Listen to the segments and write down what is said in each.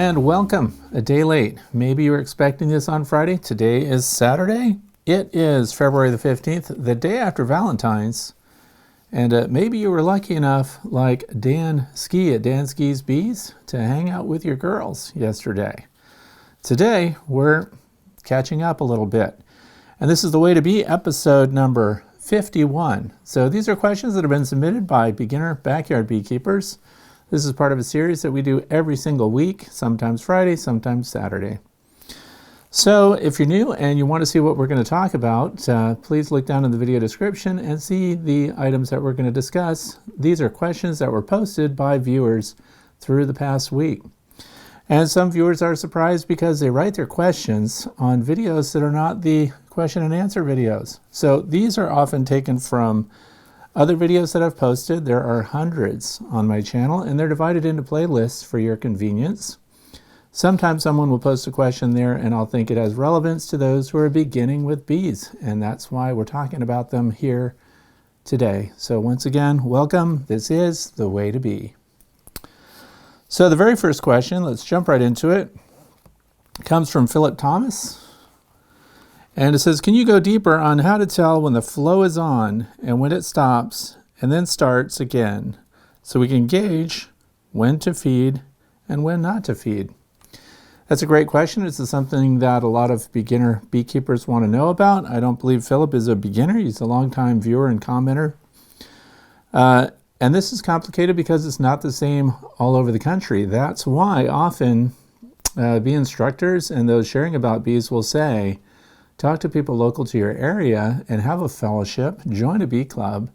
And welcome, a day late. Maybe you were expecting this on Friday. Today is Saturday. It is February the 15th, the day after Valentine's. And maybe you were lucky enough, like Dan Ski at Dan Ski's Bees, to hang out with your girls yesterday. Today, we're catching up a little bit. And this is The Way to Bee, episode number 51. So these are questions that have been submitted by beginner backyard beekeepers. This is part of a series that we do every single week, sometimes Friday, sometimes Saturday. So if you're new and you want to see what we're going to talk about, please look down in the video description and see the items that we're going to discuss. These are questions that were posted by viewers through the past week. And some viewers are surprised because they write their questions on videos that are not the question and answer videos. So these are often taken from other videos that I've posted. There are hundreds on my channel, and they're divided into playlists for your convenience. Sometimes someone will post a question there, and I'll think it has relevance to those who are beginning with bees, and that's why we're talking about them here today. So once again, welcome. This is The Way to Bee. So the very first question, let's jump right into it, comes from Philip Thomas. And it says, can you go deeper on how to tell when the flow is on and when it stops and then starts again, so we can gauge when to feed and when not to feed? That's a great question. It's something that a lot of beginner beekeepers want to know about. I don't believe Philip is a beginner. He's a longtime viewer and commenter. And this is complicated because it's not the same all over the country. That's why often bee instructors and those sharing about bees will say, talk to people local to your area and have a fellowship, join a bee club,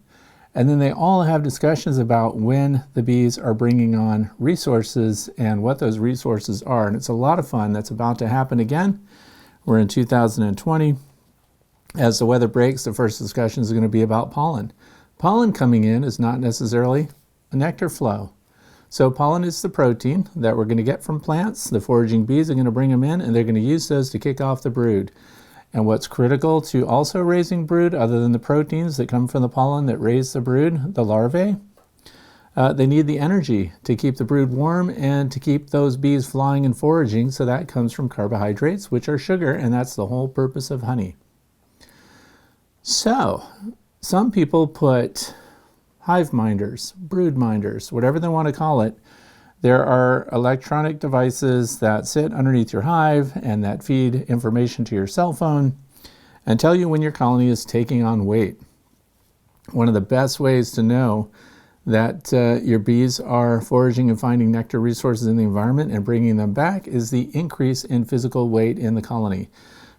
and then they all have discussions about when the bees are bringing on resources and what those resources are. And it's a lot of fun. That's about to happen again. We're in 2020. As the weather breaks, the first discussion is going to be about pollen. Pollen coming in is not necessarily a nectar flow. So pollen is the protein that we're going to get from plants. The foraging bees are going to bring them in, and they're going to use those to kick off the brood. And what's critical to also raising brood, other than the proteins that come from the pollen that raise the brood, the larvae, they need the energy to keep the brood warm and to keep those bees flying and foraging. So that comes from carbohydrates, which are sugar, and that's the whole purpose of honey. So some people put hive minders, brood minders, whatever they want to call it. There are electronic devices that sit underneath your hive and that feed information to your cell phone and tell you when your colony is taking on weight. One of the best ways to know that your bees are foraging and finding nectar resources in the environment and bringing them back is the increase in physical weight in the colony.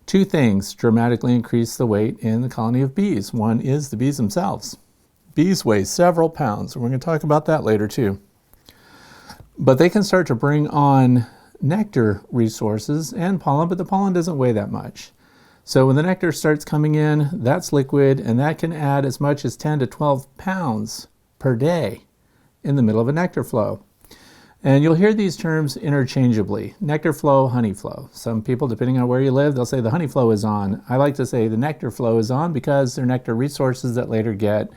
Two things dramatically increase the weight in the colony of bees. One is the bees themselves. Bees weigh several pounds, and we're going to talk about that later too. But they can start to bring on nectar resources and pollen, but the pollen doesn't weigh that much. So when the nectar starts coming in, that's liquid, and that can add as much as 10 to 12 pounds per day in the middle of a nectar flow. And you'll hear these terms interchangeably, nectar flow, honey flow. Some people, depending on where you live, they'll say the honey flow is on. I like to say the nectar flow is on because they're nectar resources that later get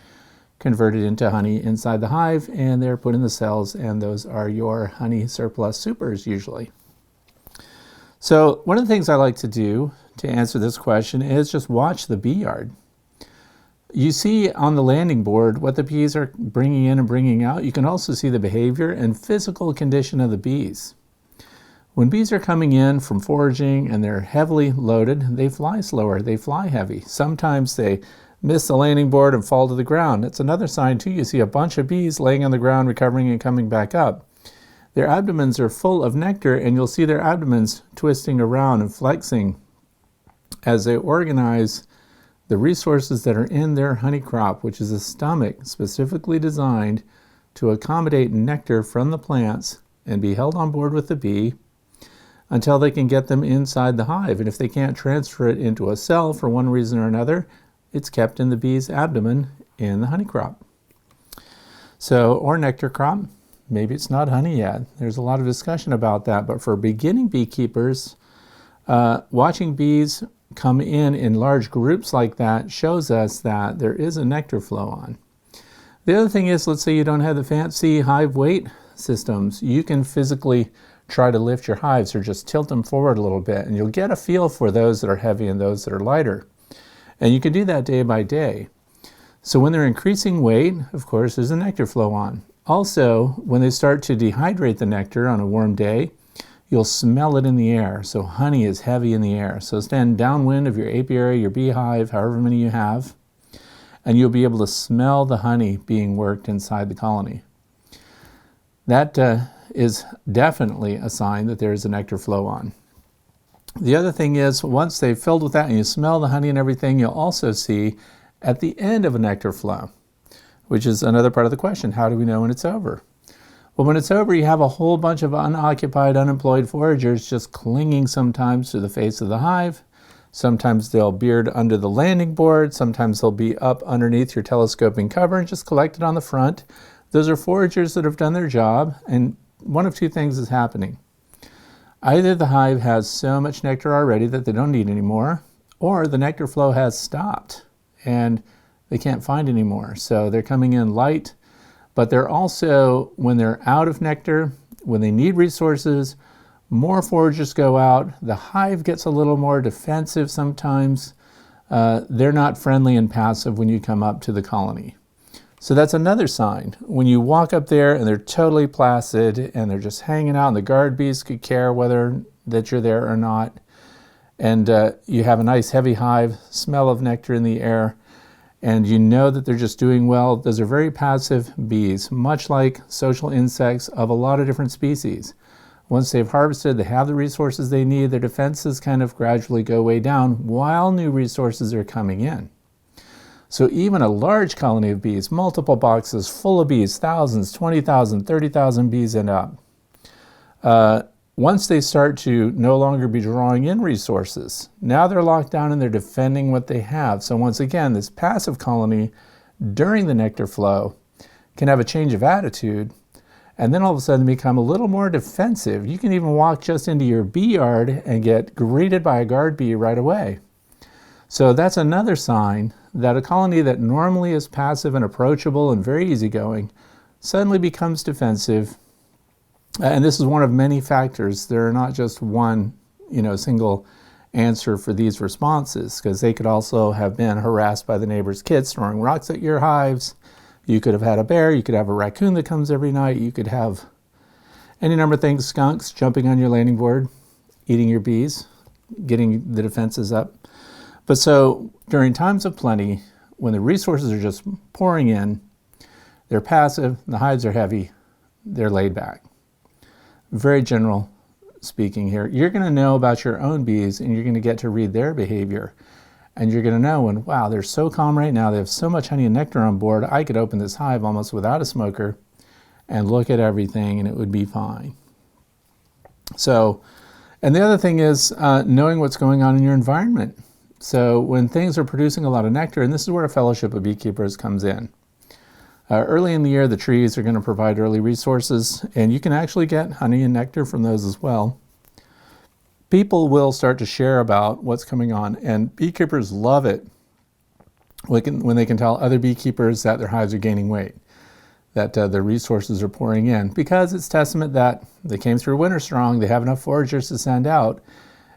converted into honey inside the hive, and they're put in the cells, and those are your honey surplus supers usually. So one of the things I like to do to answer this question is just watch the bee yard. You see on the landing board what the bees are bringing in and bringing out. You can also see the behavior and physical condition of the bees. When bees are coming in from foraging and they're heavily loaded, they fly slower, they fly heavy. Sometimes they miss the landing board and fall to the ground. That's another sign too. You see a bunch of bees laying on the ground, recovering and coming back up. Their abdomens are full of nectar, and you'll see their abdomens twisting around and flexing as they organize the resources that are in their honey crop, which is a stomach specifically designed to accommodate nectar from the plants and be held on board with the bee until they can get them inside the hive. And if they can't transfer it into a cell for one reason or another, it's kept in the bee's abdomen in the honey crop. So, or nectar crop, maybe it's not honey yet. There's a lot of discussion about that, but for beginning beekeepers, watching bees come in large groups like that shows us that there is a nectar flow on. The other thing is, let's say you don't have the fancy hive weight systems. You can physically try to lift your hives or just tilt them forward a little bit, and you'll get a feel for those that are heavy and those that are lighter. And you can do that day by day. So when they're increasing weight, of course, there's a nectar flow on. Also, when they start to dehydrate the nectar on a warm day, you'll smell it in the air. So honey is heavy in the air. So stand downwind of your apiary, your beehive, however many you have, and you'll be able to smell the honey being worked inside the colony. That is definitely a sign that there is a nectar flow on. The other thing is, once they've filled with that and you smell the honey and everything, you'll also see at the end of a nectar flow, which is another part of the question, how do we know when it's over? Well, when it's over, you have a whole bunch of unoccupied, unemployed foragers just clinging sometimes to the face of the hive. Sometimes they'll beard under the landing board. Sometimes they'll be up underneath your telescoping cover and just collected on the front. Those are foragers that have done their job, and one of two things is happening. Either the hive has so much nectar already that they don't need any more, or the nectar flow has stopped and they can't find any more. So they're coming in light, but they're also, when they're out of nectar, when they need resources, more foragers go out. The hive gets a little more defensive sometimes. They're not friendly and passive when you come up to the colony. So that's another sign. When you walk up there and they're totally placid and they're just hanging out, and the guard bees could care whether that you're there or not, and you have a nice heavy hive, smell of nectar in the air, and you know that they're just doing well. Those are very passive bees, much like social insects of a lot of different species. Once they've harvested, they have the resources they need, their defenses kind of gradually go way down while new resources are coming in. So even a large colony of bees, multiple boxes full of bees, thousands, 20,000, 30,000 bees and up, once they start to no longer be drawing in resources, now they're locked down and they're defending what they have. So once again, this passive colony during the nectar flow can have a change of attitude and then all of a sudden become a little more defensive. You can even walk just into your bee yard and get greeted by a guard bee right away. So that's another sign that a colony that normally is passive and approachable and very easygoing suddenly becomes defensive. And this is one of many factors. There are not just one, single answer for these responses, because they could also have been harassed by the neighbor's kids throwing rocks at your hives. You could have had a bear. You could have a raccoon that comes every night. You could have any number of things, skunks jumping on your landing board, eating your bees, getting the defenses up. But so during times of plenty, when the resources are just pouring in, they're passive, the hives are heavy, they're laid back. Very general speaking here. You're going to know about your own bees and you're going to get to read their behavior. And you're going to know when, wow, they're so calm right now, they have so much honey and nectar on board, I could open this hive almost without a smoker and look at everything and it would be fine. So, and the other thing is knowing what's going on in your environment. So when things are producing a lot of nectar, and this is where a fellowship of beekeepers comes in. Early in the year, the trees are going to provide early resources, and you can actually get honey and nectar from those as well. People will start to share about what's coming on, and beekeepers love it when they can tell other beekeepers that their hives are gaining weight, that their resources are pouring in, because it's testament that they came through winter strong, they have enough foragers to send out,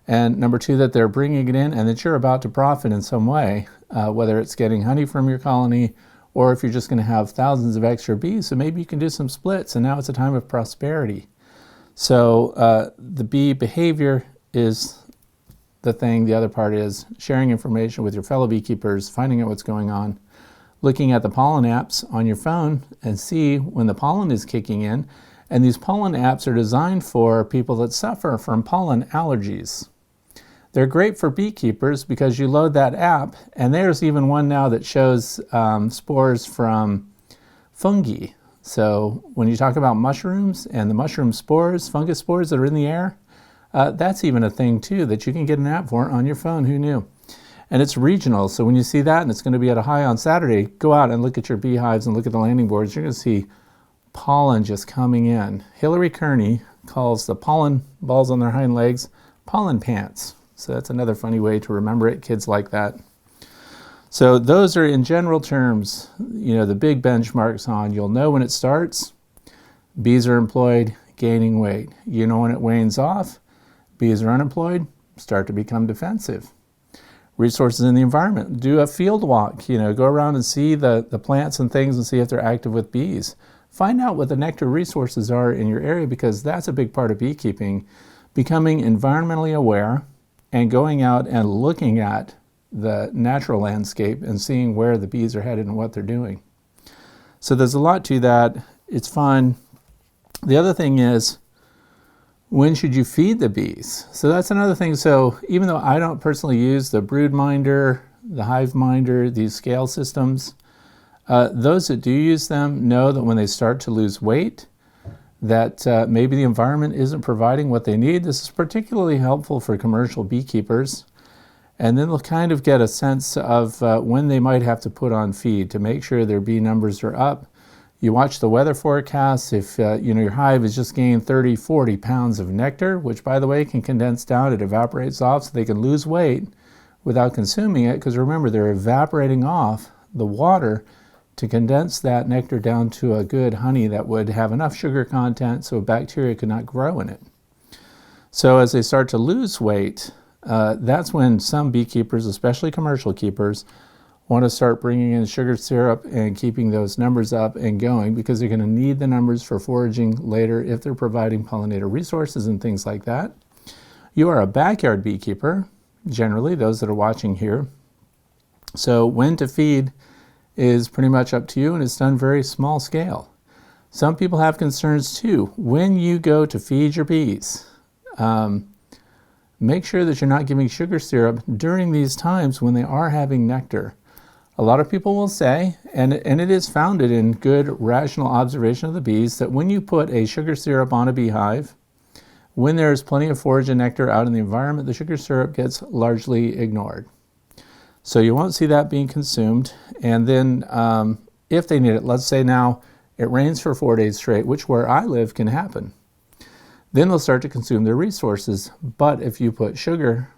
and number two, that they're bringing it in and that you're about to profit in some way, whether it's getting honey from your colony or if you're just going to have thousands of extra bees, so maybe you can do some splits, and now it's a time of prosperity. So the bee behavior is the thing. The other part is sharing information with your fellow beekeepers, finding out what's going on, looking at the pollen apps on your phone and see when the pollen is kicking in. And these pollen apps are designed for people that suffer from pollen allergies. They're great for beekeepers because you load that app, and there's even one now that shows spores from fungi. So when you talk about mushrooms and the mushroom spores, fungus spores that are in the air, that's even a thing too that you can get an app for on your phone. Who knew? And it's regional. So when you see that and it's going to be at a high on Saturday, go out and look at your beehives and look at the landing boards. You're going to see pollen just coming in. Hillary Kearney calls the pollen balls on their hind legs pollen pants. So that's another funny way to remember it. Kids like that. So those are, in general terms, the big benchmarks on. You'll know when it starts. Bees are employed. gaining weight. You know when it wanes off, bees are unemployed, start to become defensive. Resources in the environment. Do a field walk, go around and see the plants and things and see if they're active with bees. Find out what the nectar resources are in your area, because that's a big part of beekeeping. Becoming environmentally aware and going out and looking at the natural landscape and seeing where the bees are headed and what they're doing. So there's a lot to that. It's fun. The other thing is, when should you feed the bees? So that's another thing. So even though I don't personally use the brood minder, the hive minder, these scale systems, those that do use them know that when they start to lose weight, that maybe the environment isn't providing what they need. This is particularly helpful for commercial beekeepers. And then they'll kind of get a sense of when they might have to put on feed to make sure their bee numbers are up. You watch the weather forecasts. If your hive has just gained 30, 40 pounds of nectar, which by the way can condense down, it evaporates off so they can lose weight without consuming it, because remember, they're evaporating off the water to condense that nectar down to a good honey that would have enough sugar content so bacteria could not grow in it. So as they start to lose weight, that's when some beekeepers, especially commercial keepers, want to start bringing in sugar syrup and keeping those numbers up and going, because they're going to need the numbers for foraging later if they're providing pollinator resources and things like that. You are a backyard beekeeper, generally, those that are watching here. So when to feed is pretty much up to you, and it's done very small scale. Some people have concerns too. When you go to feed your bees, make sure that you're not giving sugar syrup during these times when they are having nectar. A lot of people will say, and it is founded in good rational observation of the bees, that when you put a sugar syrup on a beehive, when there's plenty of forage and nectar out in the environment, the sugar syrup gets largely ignored. So you won't see that being consumed. And then if they need it, let's say now it rains for 4 days straight, which where I live can happen. Then they'll start to consume their resources. But if you put sugar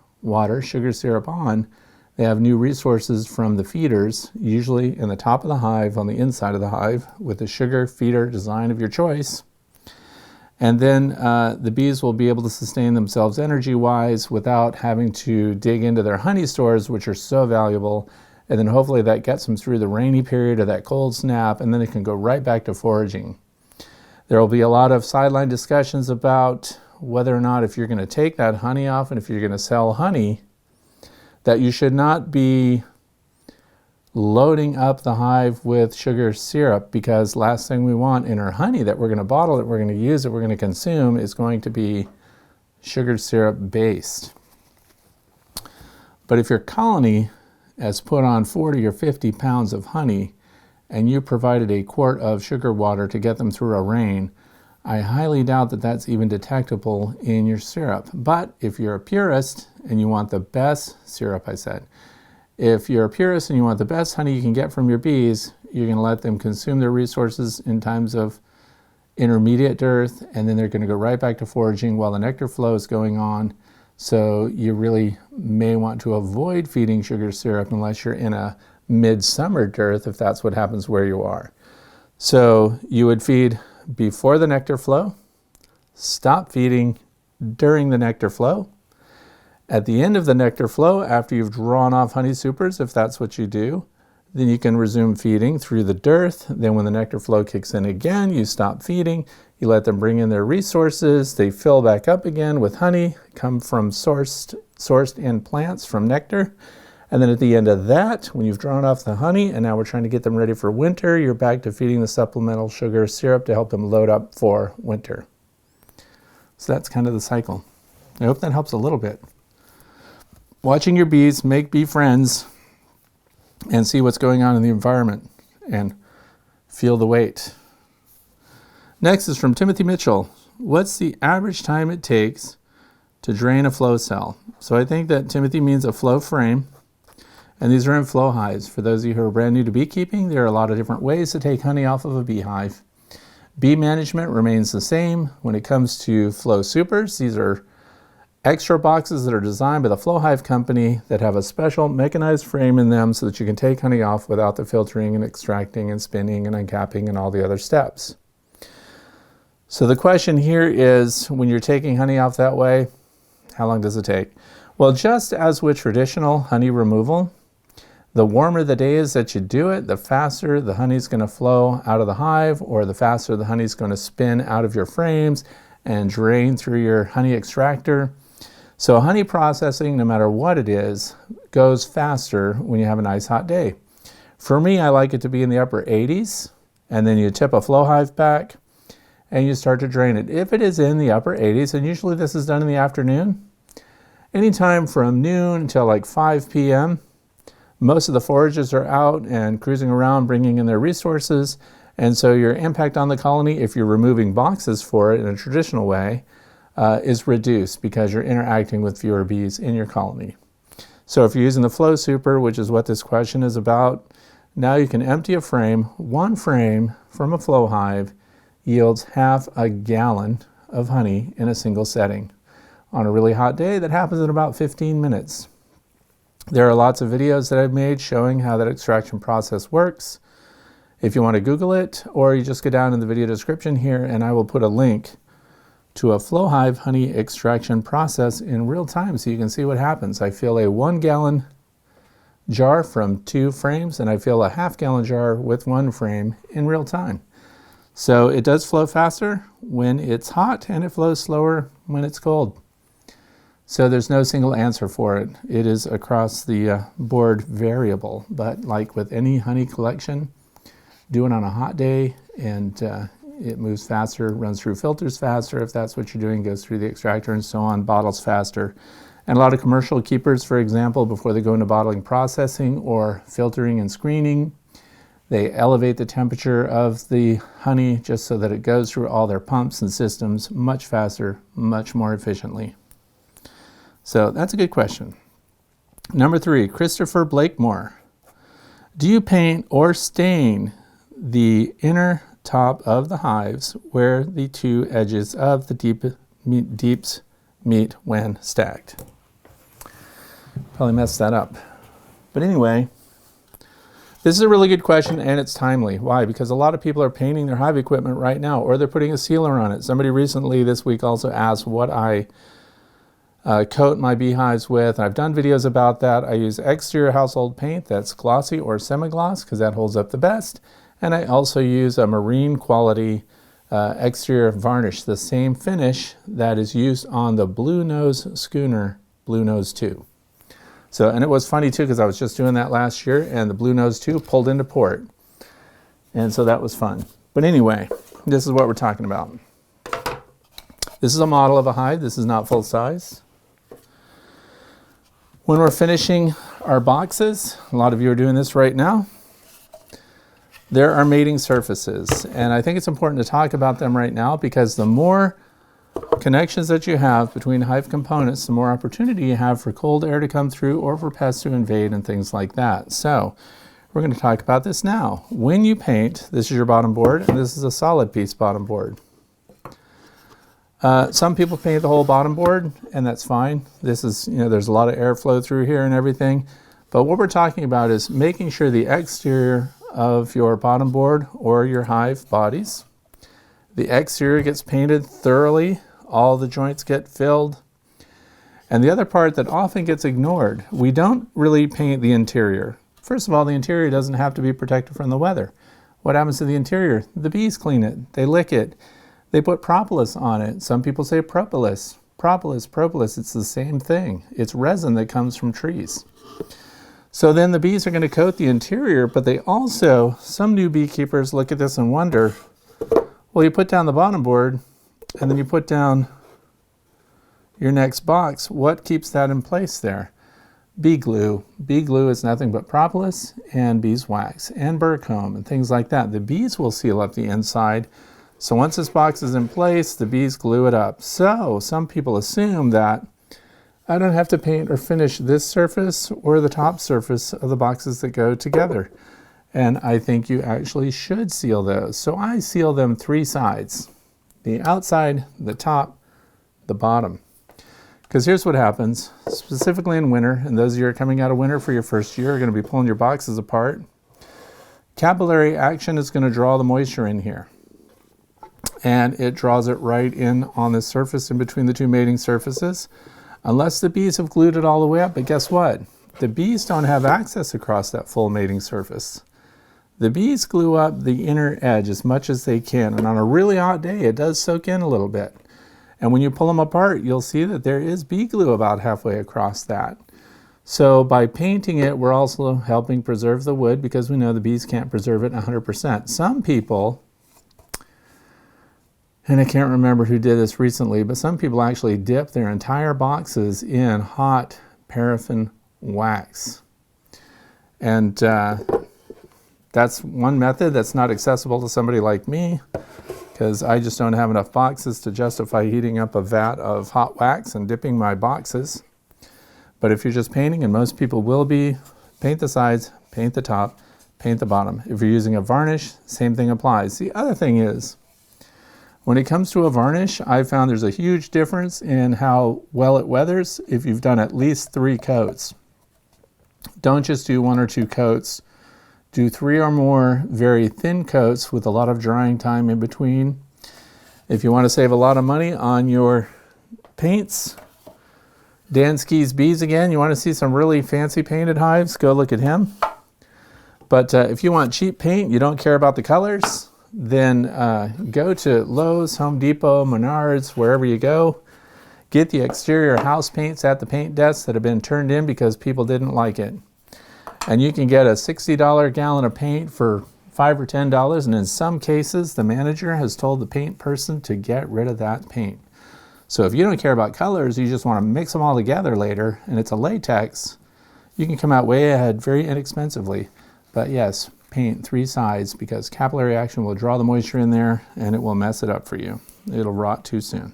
syrup on, they have new resources from the feeders, usually in the top of the hive, on the inside of the hive, with the sugar feeder design of your choice. And then the bees will be able to sustain themselves energy-wise without having to dig into their honey stores, which are so valuable. And then hopefully that gets them through the rainy period or that cold snap, and then they can go right back to foraging. There will be a lot of sideline discussions about whether or not, if you're going to take that honey off and if you're going to sell honey, that you should not be loading up the hive with sugar syrup, because last thing we want in our honey that we're going to bottle, that we're going to use, that we're going to consume, is going to be sugar syrup based. But if your colony has put on 40 or 50 pounds of honey and you provided a quart of sugar water to get them through a rain, I highly doubt that that's even detectable in your syrup. But if you're a purist and you want the best syrup, if you're a purist and you want the best honey you can get from your bees, you're going to let them consume their resources in times of intermediate dearth, and then they're going to go right back to foraging while the nectar flow is going on. So you really may want to avoid feeding sugar syrup unless you're in a midsummer dearth, if that's what happens where you are. So you would feed before the nectar flow, stop feeding during the nectar flow. At the end of the nectar flow, after you've drawn off honey supers, if that's what you do, then you can resume feeding through the dearth. Then when the nectar flow kicks in again, you stop feeding, you let them bring in their resources, they fill back up again with honey, come from sourced in plants from nectar. And then at the end of that, when you've drawn off the honey and now we're trying to get them ready for winter, you're back to feeding the supplemental sugar syrup to help them load up for winter. So that's kind of the cycle. I hope that helps a little bit. Watching your bees, make bee friends, and see what's going on in the environment and feel the weight. Next is from Timothy Mitchell. What's the average time it takes to drain a flow cell? So I think that Timothy means a flow frame. And these are in flow hives. For those of you who are brand new to beekeeping, there are a lot of different ways to take honey off of a beehive. Bee management remains the same. When it comes to flow supers, these are extra boxes that are designed by the Flow Hive company that have a special mechanized frame in them so that you can take honey off without the filtering and extracting and spinning and uncapping and all the other steps. So the question here is, when you're taking honey off that way, how long does it take? Well, just as with traditional honey removal, the warmer the day is that you do it, the faster the honey is going to flow out of the hive, or the faster the honey is going to spin out of your frames and drain through your honey extractor. So honey processing, no matter what it is, goes faster when you have a nice hot day. For me, I like it to be in the upper 80s, and then you tip a flow hive back and you start to drain it. If it is in the upper 80s, and usually this is done in the afternoon, anytime from noon until like 5 p.m., most of the foragers are out and cruising around bringing in their resources, and so your impact on the colony, if you're removing boxes for it in a traditional way, is reduced because you're interacting with fewer bees in your colony. So if you're using the flow super, which is what this question is about, now you can empty a frame. One frame from a flow hive yields half a gallon of honey in a single setting. On a really hot day, that happens in about 15 minutes. There are lots of videos that I've made showing how that extraction process works. If you want to Google it, or you just go down in the video description here and I will put a link to a flow hive honey extraction process in real time so you can see what happens. I fill a 1 gallon jar from 2 frames, and I fill a half gallon jar with 1 frame in real time. So it does flow faster when it's hot, and it flows slower when it's cold. So there's no single answer for it. It is across the board variable, but like with any honey collection, do it on a hot day and it moves faster, runs through filters faster if that's what you're doing, goes through the extractor and so on, bottles faster. And a lot of commercial keepers, for example, before they go into bottling processing or filtering and screening, they elevate the temperature of the honey just so that it goes through all their pumps and systems much faster, much more efficiently. So that's a good question. Number 3, Christopher Blakemore. Do you paint or stain the inner top of the hives where the 2 edges of the deeps meet when stacked? Probably messed that up. But anyway, this is a really good question, and it's timely. Why? Because a lot of people are painting their hive equipment right now, or they're putting a sealer on it. Somebody recently this week also asked what I coat my beehives with. I've done videos about that. I use exterior household paint that's glossy or semi-gloss because that holds up the best. And I also use a marine quality exterior varnish, the same finish that is used on the Blue Nose schooner, Blue Nose 2. So, and it was funny too because I was just doing that last year and the Blue Nose 2 pulled into port. And so that was fun. But anyway, this is what we're talking about. This is a model of a hive. This is not full size. When we're finishing our boxes, a lot of you are doing this right now, there are mating surfaces. And I think it's important to talk about them right now because the more connections that you have between hive components, the more opportunity you have for cold air to come through or for pests to invade and things like that. So we're going to talk about this now. When you paint, this is your bottom board, and this is a solid piece bottom board. Some people paint the whole bottom board, and that's fine. This is, there's a lot of airflow through here and everything. But what we're talking about is making sure the exterior of your bottom board or your hive bodies, the exterior gets painted thoroughly, all the joints get filled. And the other part that often gets ignored, we don't really paint the interior. First of all, the interior doesn't have to be protected from the weather. What happens to the interior? The bees clean it, they lick it. They put propolis on it. Some people say propolis. Propolis, it's the same thing. It's resin that comes from trees. So then the bees are going to coat the interior, but they also, some new beekeepers look at this and wonder, well, you put down the bottom board and then you put down your next box. What keeps that in place there? Bee glue. Bee glue is nothing but propolis and beeswax and burr comb and things like that. The bees will seal up the inside. So once this box is in place, the bees glue it up. So some people assume that I don't have to paint or finish this surface or the top surface of the boxes that go together. And I think you actually should seal those. So I seal them 3 sides, the outside, the top, the bottom. Because here's what happens, specifically in winter, and those of you who are coming out of winter for your first year are going to be pulling your boxes apart. Capillary action is going to draw the moisture in here. and it draws it right in on the surface in between the two mating surfaces, unless the bees have glued it all the way up. But guess what? The bees don't have access across that full mating surface. The bees glue up the inner edge as much as they can, and on a really hot day, it does soak in a little bit. And when you pull them apart, you'll see that there is bee glue about halfway across that. So by painting it, we're also helping preserve the wood, because we know the bees can't preserve it 100%. Some people, and I can't remember who did this recently, but some people actually dip their entire boxes in hot paraffin wax. And that's one method that's not accessible to somebody like me, because I just don't have enough boxes to justify heating up a vat of hot wax and dipping my boxes. But if you're just painting, and most people will be, paint the sides, paint the top, paint the bottom. If you're using a varnish, same thing applies. The other thing is, when it comes to a varnish, I've found there's a huge difference in how well it weathers if you've done at least 3 coats. Don't just do 1 or 2 coats. Do 3 or more very thin coats with a lot of drying time in between. If you want to save a lot of money on your paints, Dan Ski's Bees again. You want to see some really fancy painted hives? Go look at him. But if you want cheap paint, you don't care about the colors, then go to Lowe's, Home Depot, Menards, wherever you go. Get the exterior house paints at the paint desks that have been turned in because people didn't like it. And you can get a $60 gallon of paint for $5 or $10, and in some cases, the manager has told the paint person to get rid of that paint. So if you don't care about colors, you just want to mix them all together later, and it's a latex, you can come out way ahead very inexpensively. But yes, paint 3 sides, because capillary action will draw the moisture in there and it will mess it up for you. It'll rot too soon.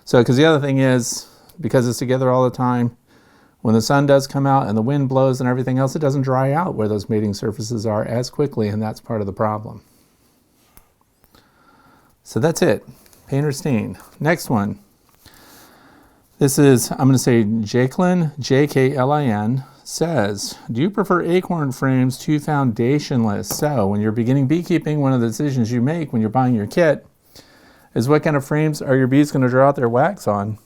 So, because the other thing is, because it's together all the time, when the sun does come out and the wind blows and everything else, it doesn't dry out where those mating surfaces are as quickly, and that's part of the problem. So that's it. Paint or stain. Next one. This is, I'm going to say Jacqueline, Jklin, says, do you prefer acorn frames to foundationless? So when you're beginning beekeeping, one of the decisions you make when you're buying your kit is what kind of frames are your bees going to draw out their wax on?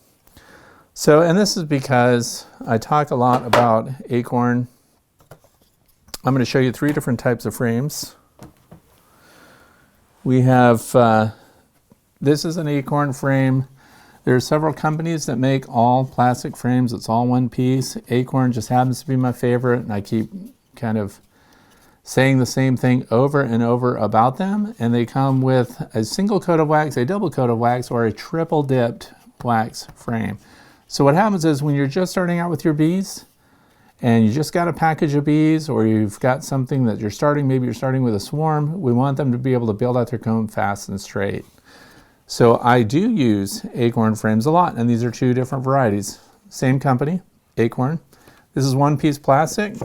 So, and this is because I talk a lot about acorn. I'm going to show you 3 different types of frames. We have, this is an acorn frame. There are several companies that make all plastic frames. It's all one piece. Acorn just happens to be my favorite, and I keep kind of saying the same thing over and over about them. And they come with a single coat of wax, a double coat of wax, or a triple dipped wax frame. So what happens is, when you're just starting out with your bees and you just got a package of bees, or you've got something that you're starting, maybe you're starting with a swarm, we want them to be able to build out their comb fast and straight. So I do use acorn frames a lot, and these are 2 different varieties. Same company, Acorn. This is 1-piece plastic.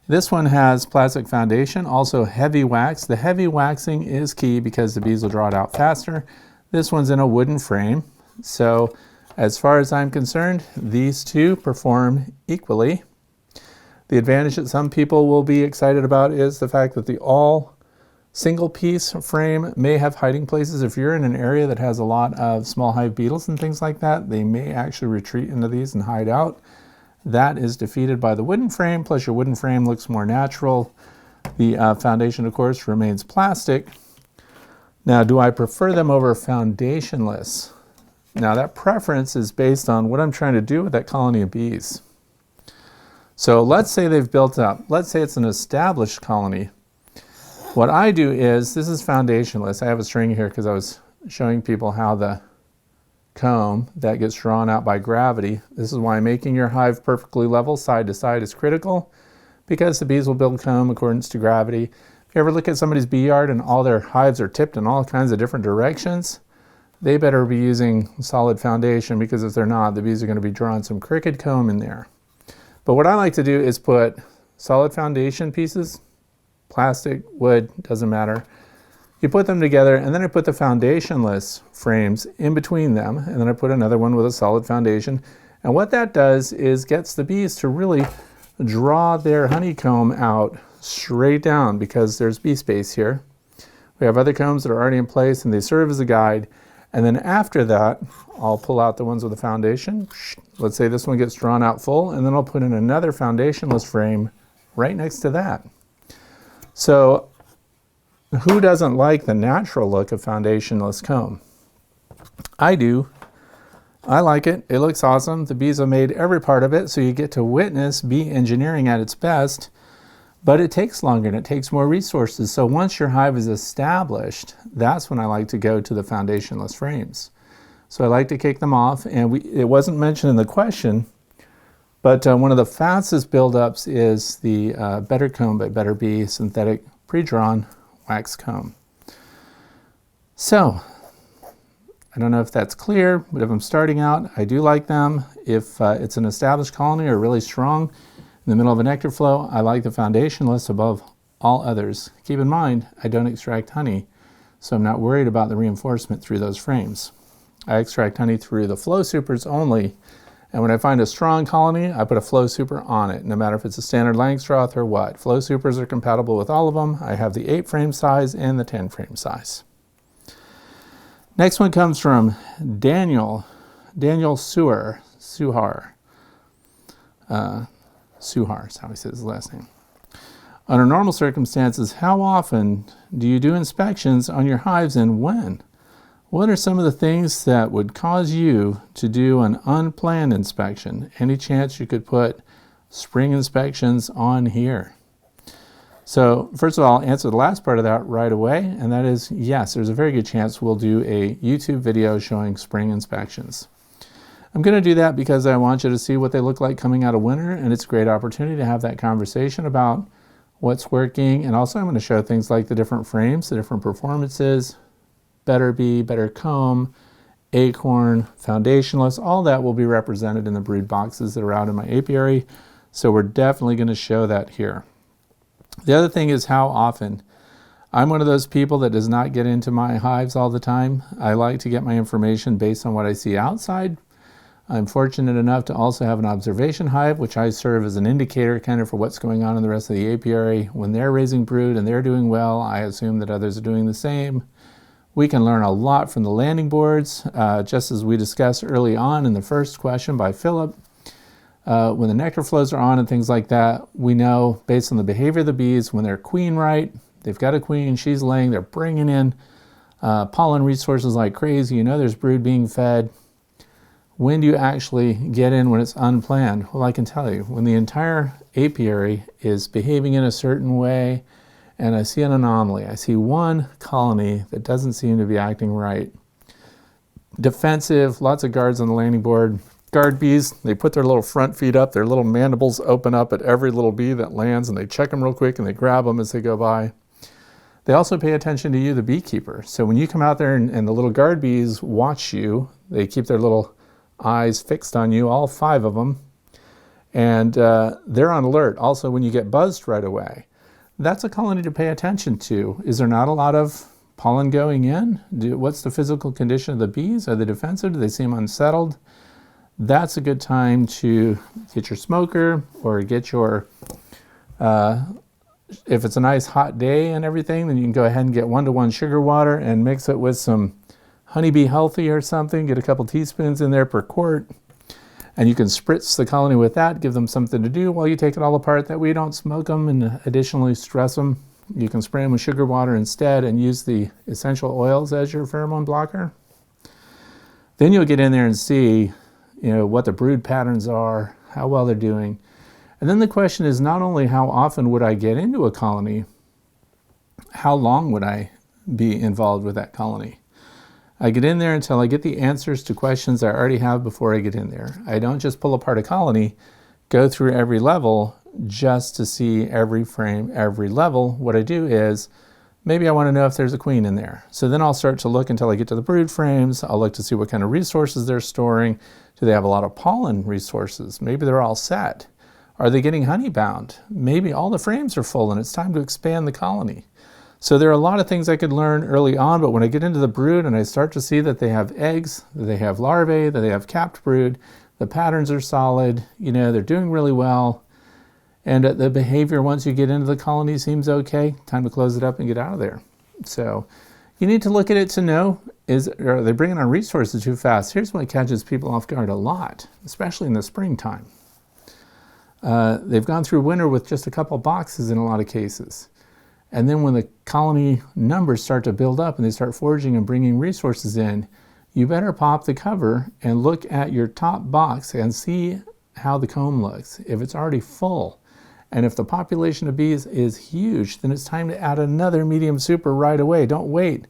This one has plastic foundation, also heavy wax. The heavy waxing is key because the bees will draw it out faster. This one's in a wooden frame. So as far as I'm concerned, these 2 perform equally. The advantage that some people will be excited about is the fact that the all single piece frame may have hiding places. If you're in an area that has a lot of small hive beetles and things like that, they may actually retreat into these and hide out. That is defeated by the wooden frame, plus your wooden frame looks more natural. The foundation, of course, remains plastic. Now, do I prefer them over foundationless? Now, that preference is based on what I'm trying to do with that colony of bees. So let's say they've built up. Let's say it's an established colony. What I do is, this is foundationless. I have a string here because I was showing people how the comb that gets drawn out by gravity. This is why making your hive perfectly level side to side is critical, because the bees will build comb according to gravity. If you ever look at somebody's bee yard and all their hives are tipped in all kinds of different directions, they better be using solid foundation, because if they're not, the bees are going to be drawing some crooked comb in there. But what I like to do is put solid foundation pieces, plastic, wood, doesn't matter. You put them together, and then I put the foundationless frames in between them, and then I put another one with a solid foundation. And what that does is gets the bees to really draw their honeycomb out straight down, because there's bee space here. We have other combs that are already in place and they serve as a guide. And then after that, I'll pull out the ones with the foundation. Let's say this one gets drawn out full, and then I'll put in another foundationless frame right next to that. So who doesn't like the natural look of foundationless comb? I do. I like it. It looks awesome. The bees have made every part of it, so you get to witness bee engineering at its best. But it takes longer and it takes more resources. So once your hive is established, that's when I like to go to the foundationless frames. So I like to kick them off, and it wasn't mentioned in the question, but one of the fastest buildups is the Better Comb by Better Bee synthetic pre-drawn wax comb. So I don't know if that's clear, but if I'm starting out, I do like them. If it's an established colony or really strong, in the middle of a nectar flow, I like the foundationless above all others. Keep in mind, I don't extract honey, so I'm not worried about the reinforcement through those frames. I extract honey through the flow supers only, and when I find a strong colony, I put a flow super on it, no matter if it's a standard Langstroth or what. Flow supers are compatible with all of them. I have the 8 frame size and the 10 frame size. Next one comes from Daniel Suhar. Suhar is how he says his last name. Under normal circumstances, how often do you do inspections on your hives and when? What are some of the things that would cause you to do an unplanned inspection? Any chance you could put spring inspections on here? So first of all, I'll answer the last part of that right away, and that is yes, there's a very good chance we'll do a YouTube video showing spring inspections. I'm going to do that because I want you to see what they look like coming out of winter, and it's a great opportunity to have that conversation about what's working. And also I'm going to show things like the different frames, the different performances, Better Bee, Better Comb, Acorn, Foundationless, all that will be represented in the brood boxes that are out in my apiary. So we're definitely going to show that here. The other thing is how often. I'm one of those people that does not get into my hives all the time. I like to get my information based on what I see outside. I'm fortunate enough to also have an observation hive, which I serve as an indicator kind of for what's going on in the rest of the apiary. When they're raising brood and they're doing well, I assume that others are doing the same. We can learn a lot from the landing boards, just as we discussed early on in the first question by Philip. When the nectar flows are on and things like that, we know based on the behavior of the bees, when they're queen right, they've got a queen, she's laying, they're bringing in pollen resources like crazy, you know there's brood being fed. When do you actually get in when it's unplanned? Well, I can tell you, when the entire apiary is behaving in a certain way and I see an anomaly, I see one colony that doesn't seem to be acting right. Defensive, lots of guards on the landing board. Guard bees, they put their little front feet up, their little mandibles open up at every little bee that lands, and they check them real quick and they grab them as they go by. They also pay attention to you, the beekeeper. So when you come out there and the little guard bees watch you, they keep their little eyes fixed on you, all 5 of them, and they're on alert. Also, when you get buzzed right away, that's a colony to pay attention to. Is there not a lot of pollen going in? What's the physical condition of the bees? Are they defensive? Do they seem unsettled? That's a good time to get your smoker or get your, if it's a nice hot day and everything, then you can go ahead and get 1-to-1 sugar water and mix it with some Honeybee Healthy or something. Get a couple teaspoons in there per quart, and you can spritz the colony with that, give them something to do while you take it all apart. That way you don't smoke them and additionally stress them. You can spray them with sugar water instead and use the essential oils as your pheromone blocker. Then you'll get in there and see, you know, what the brood patterns are, how well they're doing. And then the question is not only how often would I get into a colony, how long would I be involved with that colony? I get in there until I get the answers to questions I already have before I get in there. I don't just pull apart a colony, go through every level just to see every frame, every level. What I do is, maybe I want to know if there's a queen in there. So then I'll start to look until I get to the brood frames. I'll look to see what kind of resources they're storing. Do they have a lot of pollen resources? Maybe they're all set. Are they getting honey bound? Maybe all the frames are full and it's time to expand the colony. So there are a lot of things I could learn early on, but when I get into the brood and I start to see that they have eggs, that they have larvae, that they have capped brood, the patterns are solid, you know, they're doing really well, and the behavior once you get into the colony seems okay, time to close it up and get out of there. So you need to look at it to know, are they bringing on resources too fast? Here's what catches people off guard a lot, especially in the springtime. They've gone through winter with just a couple boxes in a lot of cases. And then when the colony numbers start to build up and they start foraging and bringing resources in, you better pop the cover and look at your top box and see how the comb looks. If it's already full, and if the population of bees is huge, then it's time to add another medium super right away. Don't wait,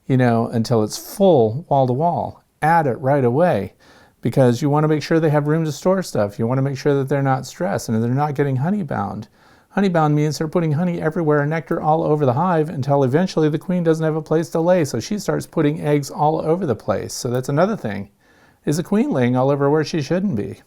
until it's full wall to wall. Add it right away, because you want to make sure they have room to store stuff. You want to make sure that they're not stressed and they're not getting honey bound. Honey bound means they're putting honey everywhere and nectar all over the hive until eventually the queen doesn't have a place to lay, so she starts putting eggs all over the place. So that's another thing, is the queen laying all over where she shouldn't be.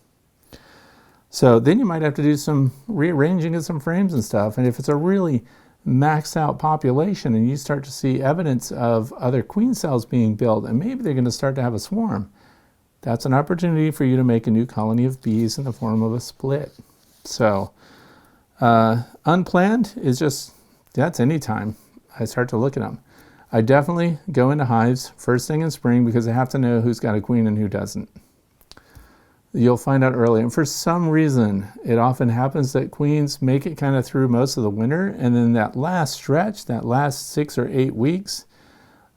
So then you might have to do some rearranging of some frames and stuff. And if it's a really maxed out population and you start to see evidence of other queen cells being built, and maybe they're going to start to have a swarm, that's an opportunity for you to make a new colony of bees in the form of a split. So unplanned is that's any time I start to look at them. I definitely go into hives first thing in spring because I have to know who's got a queen and who doesn't. You'll find out early, and for some reason it often happens that queens make it kind of through most of the winter, and then that last stretch, that last 6 or 8 weeks,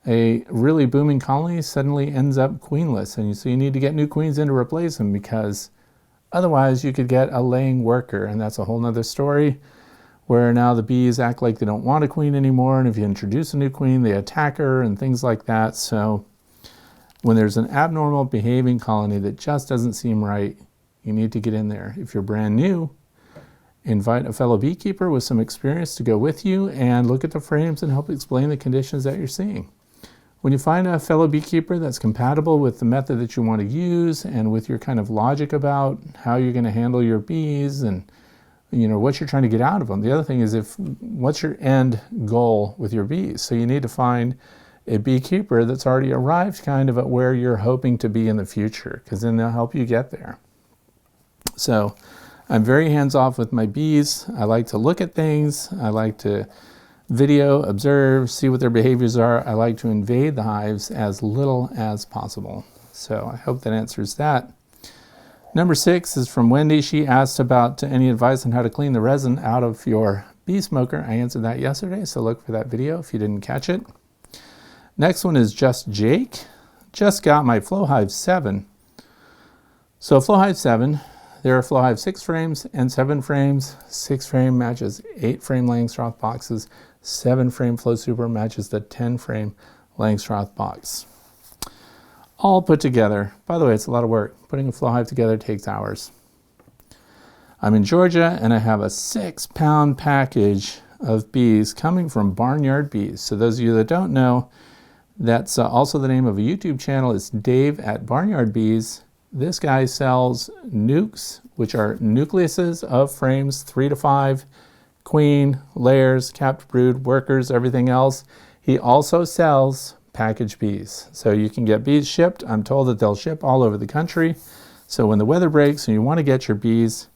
a really booming colony suddenly ends up queenless, and so you need to get new queens in to replace them, because otherwise you could get a laying worker, and that's a whole nother story, where now the bees act like they don't want a queen anymore, and if you introduce a new queen, they attack her and things like that. So when there's an abnormal behaving colony that just doesn't seem right, you need to get in there. If you're brand new, invite a fellow beekeeper with some experience to go with you and look at the frames and help explain the conditions that you're seeing. When you find a fellow beekeeper that's compatible with the method that you want to use and with your kind of logic about how you're going to handle your bees and what you're trying to get out of them. The other thing is, what's your end goal with your bees? So you need to find a beekeeper that's already arrived kind of at where you're hoping to be in the future, because then they'll help you get there. So I'm very hands-off with my bees. I like to look at things. I like to video, observe, see what their behaviors are. I like to invade the hives as little as possible. So I hope that answers that. Number 6 is from Wendy. She asked about any advice on how to clean the resin out of your bee smoker. I answered that yesterday, so look for that video if you didn't catch it. Next one is Just Jake. Just got my Flow Hive 7. So Flow Hive 7, there are Flow Hive 6 frames and 7 frames. 6 frame matches 8 frame Langstroth boxes. 7 frame Flow Super matches the 10 frame Langstroth box. All put together. By the way, it's a lot of work. Putting a Flow Hive together takes hours. I'm in Georgia and I have a 6-pound package of bees coming from Barnyard Bees. So those of you that don't know, that's also the name of a YouTube channel. It's Dave at Barnyard Bees. This guy sells nukes, which are nucleuses of frames, 3 to 5, queen, layers, capped brood, workers, everything else. He also sells packaged bees. So you can get bees shipped. I'm told that they'll ship all over the country. So when the weather breaks and you want to get your bees,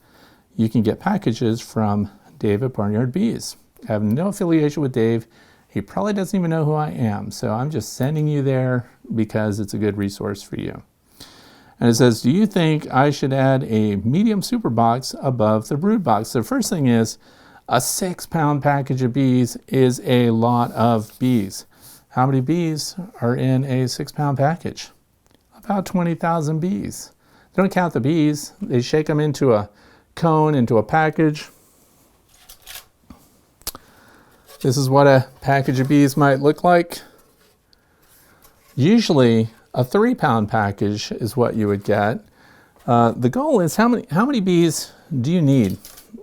you can get packages from Dave at Barnyard Bees. I have no affiliation with Dave. He probably doesn't even know who I am, so I'm just sending you there because it's a good resource for you. And it says, do you think I should add a medium super box above the brood box? The first thing is, a 6-pound package of bees is a lot of bees. How many bees are in a 6-pound package? About 20,000 bees. They don't count the bees. They shake them into a cone, into a package. This is what a package of bees might look like. Usually a 3-pound package is what you would get. The goal is how many bees do you need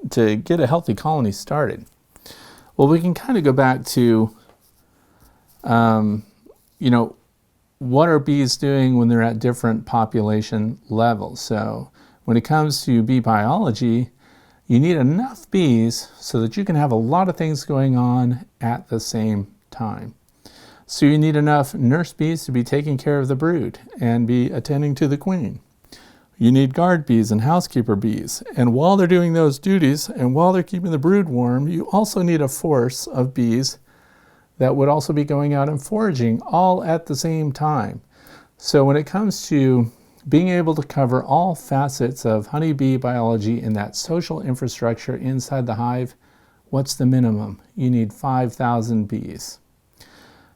to get a healthy colony started? Well, we can kind of go back to, what are bees doing when they're at different population levels? So when it comes to bee biology, you need enough bees so that you can have a lot of things going on at the same time. So you need enough nurse bees to be taking care of the brood and be attending to the queen. You need guard bees and housekeeper bees. And while they're doing those duties and while they're keeping the brood warm, you also need a force of bees that would also be going out and foraging all at the same time. So when it comes to being able to cover all facets of honeybee biology in that social infrastructure inside the hive, what's the minimum? You need 5,000 bees.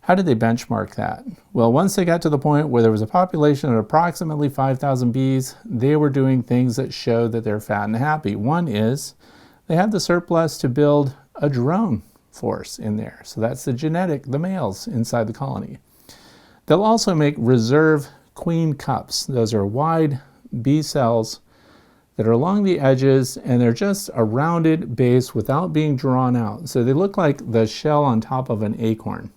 How did they benchmark that? Well, once they got to the point where there was a population of approximately 5,000 bees, they were doing things that showed that they're fat and happy. One is they had the surplus to build a drone force in there. So that's the males inside the colony. They'll also make reserve queen cups. Those are wide bee cells that are along the edges, and they're just a rounded base without being drawn out. So they look like the shell on top of an acorn.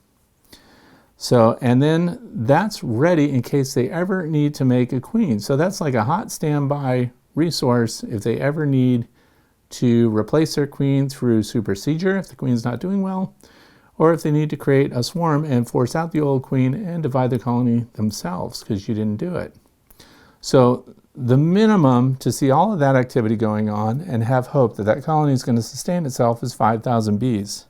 So, and then that's ready in case they ever need to make a queen. So that's like a hot standby resource if they ever need to replace their queen through supersedure, if the queen's not doing well, or if they need to create a swarm and force out the old queen and divide the colony themselves because you didn't do it. So the minimum to see all of that activity going on and have hope that that colony is going to sustain itself is 5,000 bees.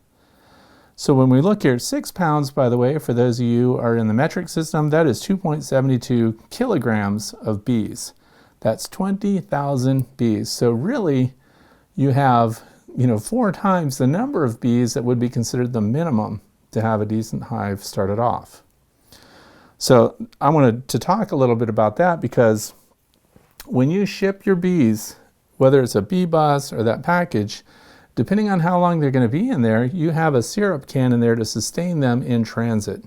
So when we look here, 6 pounds, by the way, for those of you who are in the metric system, that is 2.72 kilograms of bees. That's 20,000 bees. So really, you have 4 times the number of bees that would be considered the minimum to have a decent hive started off. So I wanted to talk a little bit about that because when you ship your bees, whether it's a bee bus or that package, depending on how long they're going to be in there, you have a syrup can in there to sustain them in transit.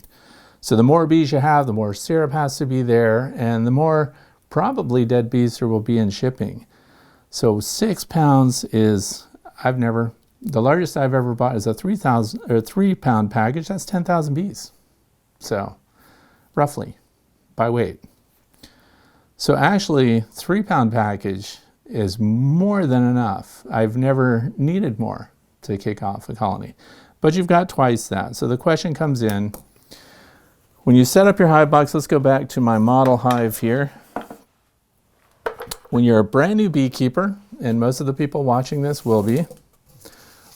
So the more bees you have, the more syrup has to be there, and the more probably dead bees there will be in shipping. So 6 pounds is, the largest I've ever bought is a 3 pound package. That's 10,000 bees. So roughly by weight. So actually 3 pound package is more than enough. I've never needed more to kick off a colony, but you've got twice that. So the question comes in, when you set up your hive box, let's go back to my model hive here. When you're a brand new beekeeper, and most of the people watching this will be,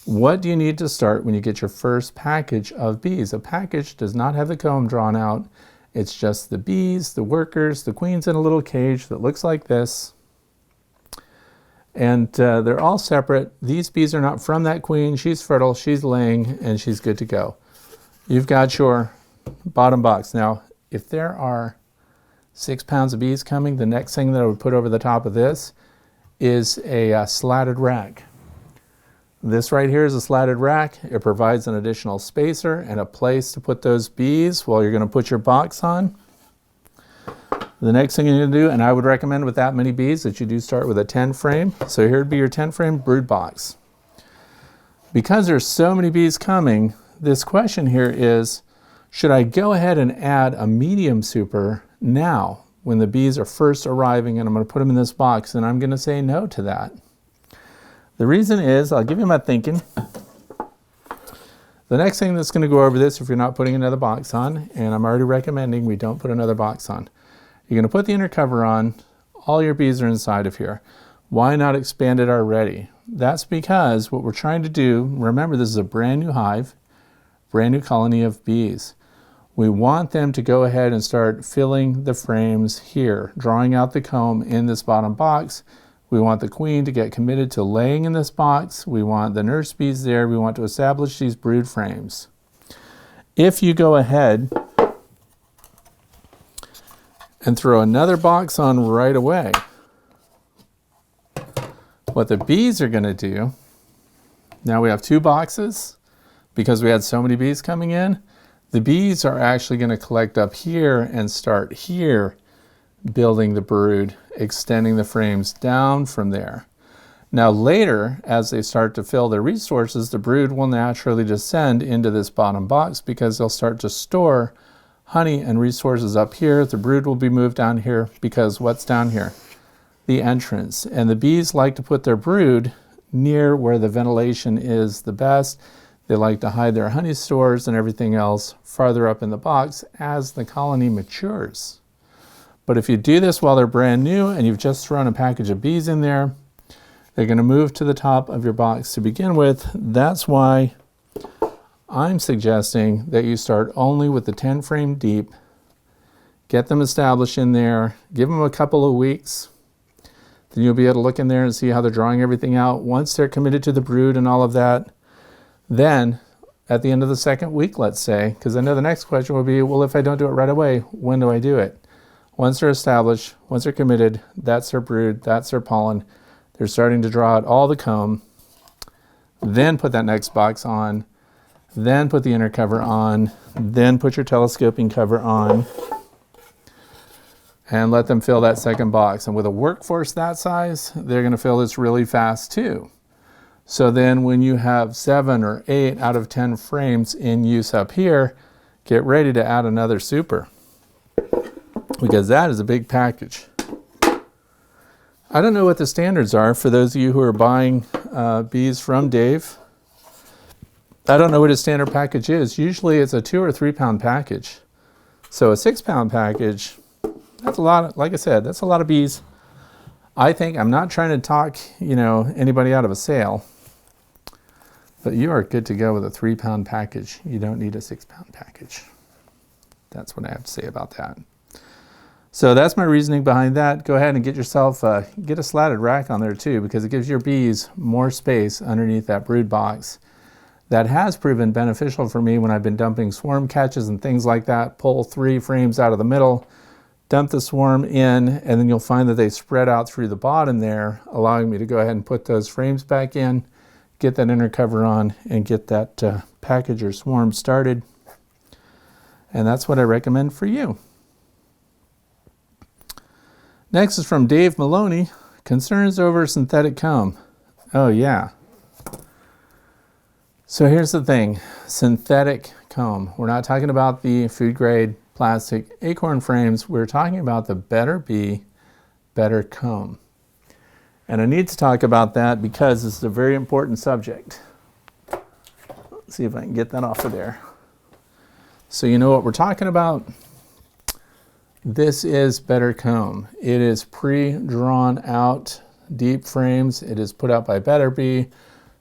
what do you need to start when you get your first package of bees? A package does not have the comb drawn out. It's just the bees, the workers, the queen's in a little cage that looks like this. And they're all separate. These bees are not from that queen. She's fertile, she's laying, and she's good to go. You've got your bottom box. Now, if there are 6 pounds of bees coming, the next thing that I would put over the top of this is a slatted rack. This right here is a slatted rack. It provides an additional spacer and a place to put those bees while you're going to put your box on. The next thing you're going to do, and I would recommend with that many bees, that you do start with a 10 frame. So here would be your 10 frame brood box. Because there's so many bees coming, this question here is, should I go ahead and add a medium super now when the bees are first arriving and I'm going to put them in this box? And I'm going to say no to that. The reason is, I'll give you my thinking. The next thing that's going to go over this, if you're not putting another box on, and I'm already recommending we don't put another box on. You're going to put the inner cover on. All your bees are inside of here. Why not expand it already? That's because what we're trying to do, remember this is a brand new hive, brand new colony of bees. We want them to go ahead and start filling the frames here, drawing out the comb in this bottom box. We want the queen to get committed to laying in this box. We want the nurse bees there. We want to establish these brood frames. If you go ahead and throw another box on right away, what the bees are going to do, now we have 2 boxes because we had so many bees coming in. The bees are actually going to collect up here and start here building the brood, extending the frames down from there. Now later, as they start to fill their resources, the brood will naturally descend into this bottom box because they'll start to store honey and resources up here. The brood will be moved down here because what's down here? The entrance. And the bees like to put their brood near where the ventilation is the best. They like to hide their honey stores and everything else farther up in the box as the colony matures. But if you do this while they're brand new and you've just thrown a package of bees in there, they're going to move to the top of your box to begin with. That's why I'm suggesting that you start only with the 10 frame deep, get them established in there, give them a couple of weeks, then you'll be able to look in there and see how they're drawing everything out. Once they're committed to the brood and all of that, then at the end of the second week, let's say, because I know the next question will be, well, if I don't do it right away, when do I do it? Once they're established, once they're committed, that's their brood, that's their pollen. They're starting to draw out all the comb. Then put that next box on. Then put the inner cover on. Then put your telescoping cover on. And let them fill that second box. And with a workforce that size, they're going to fill this really fast too. So then when you have 7 or 8 out of 10 frames in use up here, get ready to add another super, because that is a big package. I don't know what the standards are for those of you who are buying bees from Dave. I don't know what his standard package is. Usually it's a 2 or 3 pound package. So a 6 pound package, that's a lot, like I said, that's a lot of bees. I think, I'm not trying to talk, anybody out of a sale, but you are good to go with a 3 pound package. You don't need a 6 pound package. That's what I have to say about that. So that's my reasoning behind that. Go ahead and get yourself, get a slatted rack on there too, because it gives your bees more space underneath that brood box. That has proven beneficial for me when I've been dumping swarm catches and things like that. Pull 3 frames out of the middle, dump the swarm in, and then you'll find that they spread out through the bottom there, allowing me to go ahead and put those frames back in, get that inner cover on, and get that package or swarm started. And that's what I recommend for you. Next is from Dave Maloney. Concerns over synthetic comb. Oh yeah. So here's the thing. Synthetic comb. We're not talking about the food grade plastic Acorn Frames. We're talking about the better bee, better comb. And I need to talk about that because this is a very important subject. Let's see if I can get that off of there. So you know what we're talking about? This is better comb. It is pre-drawn out deep frames. It is put out by Better Bee.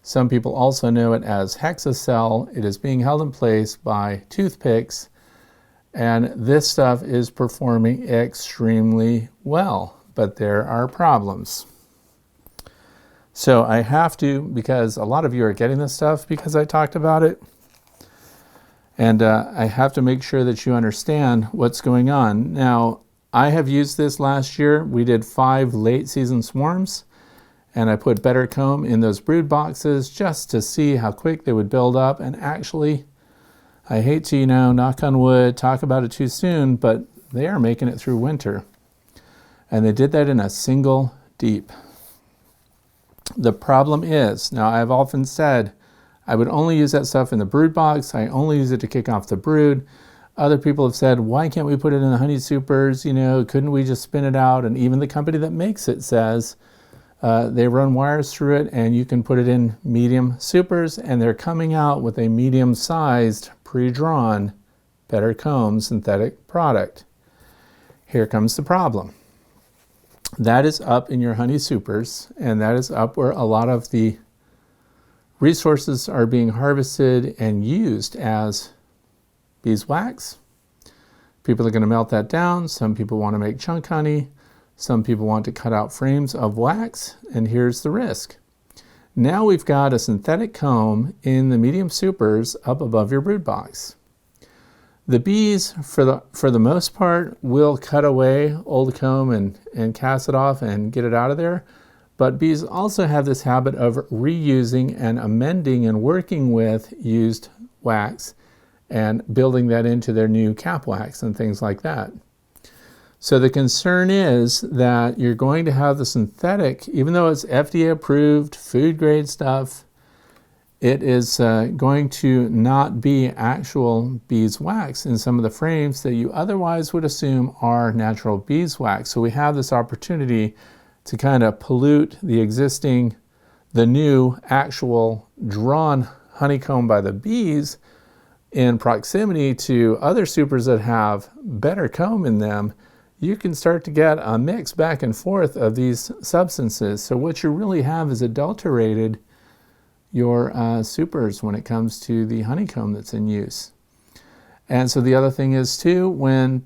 Some people also know it as Hexacell. It is being held in place by toothpicks. And this stuff is performing extremely well, but there are problems. So I have to, because a lot of you are getting this stuff because I talked about it, and I have to make sure that you understand what's going on. Now, I have used this last year. We did 5 late season swarms, and I put better comb in those brood boxes just to see how quick they would build up. And actually, I hate to, knock on wood, talk about it too soon, but they are making it through winter. And they did that in a single deep. The problem is, now I've often said, I would only use that stuff in the brood box. I only use it to kick off the brood. Other people have said, why can't we put it in the honey supers? Couldn't we just spin it out? And even the company that makes it says they run wires through it and you can put it in medium supers, and they're coming out with a medium-sized, pre-drawn, better comb synthetic product. Here comes the problem. That is up in your honey supers, and that is up where a lot of the resources are being harvested and used as beeswax. People are going to melt that down. Some people want to make chunk honey. Some people want to cut out frames of wax, and here's the risk. Now we've got a synthetic comb in the medium supers up above your brood box. The bees, for the most part, will cut away old comb and cast it off and get it out of there. But bees also have this habit of reusing and amending and working with used wax and building that into their new cap wax and things like that. So the concern is that you're going to have the synthetic, even though it's FDA approved, food grade stuff, it is going to not be actual beeswax in some of the frames that you otherwise would assume are natural beeswax. So we have this opportunity to kind of pollute the new actual drawn honeycomb by the bees in proximity to other supers that have better comb in them. You can start to get a mix back and forth of these substances. So what you really have is adulterated, your supers when it comes to the honeycomb that's in use. And so the other thing is too, when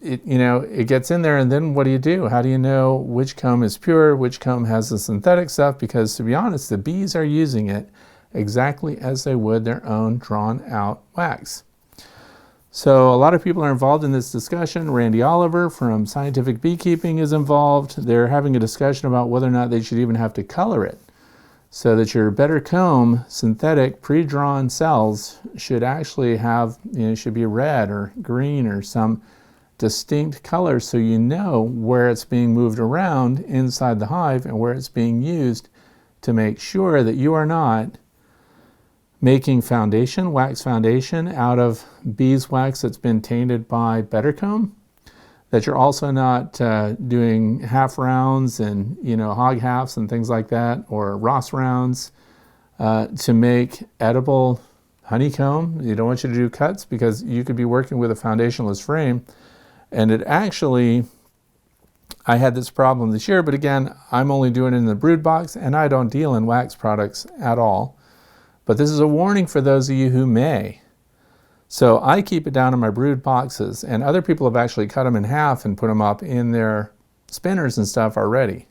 it gets in there, and then what do? How do you know which comb is pure, which comb has the synthetic stuff? Because to be honest, the bees are using it exactly as they would their own drawn out wax. So a lot of people are involved in this discussion. Randy Oliver from Scientific Beekeeping is involved. They're having a discussion about whether or not they should even have to color it, so that your better comb synthetic pre-drawn cells should actually have, should be red or green or some distinct color, so you know where it's being moved around inside the hive and where it's being used, to make sure that you are not making wax foundation out of beeswax that's been tainted by better comb, that you're also not doing half rounds and hog halves and things like that, or Ross rounds to make edible honeycomb. You don't want you to do cuts, because you could be working with a foundationless frame. And it actually, I had this problem this year, but again, I'm only doing it in the brood box, and I don't deal in wax products at all. But this is a warning for those of you who may. So I keep it down in my brood boxes, and other people have actually cut them in half and put them up in their spinners and stuff already.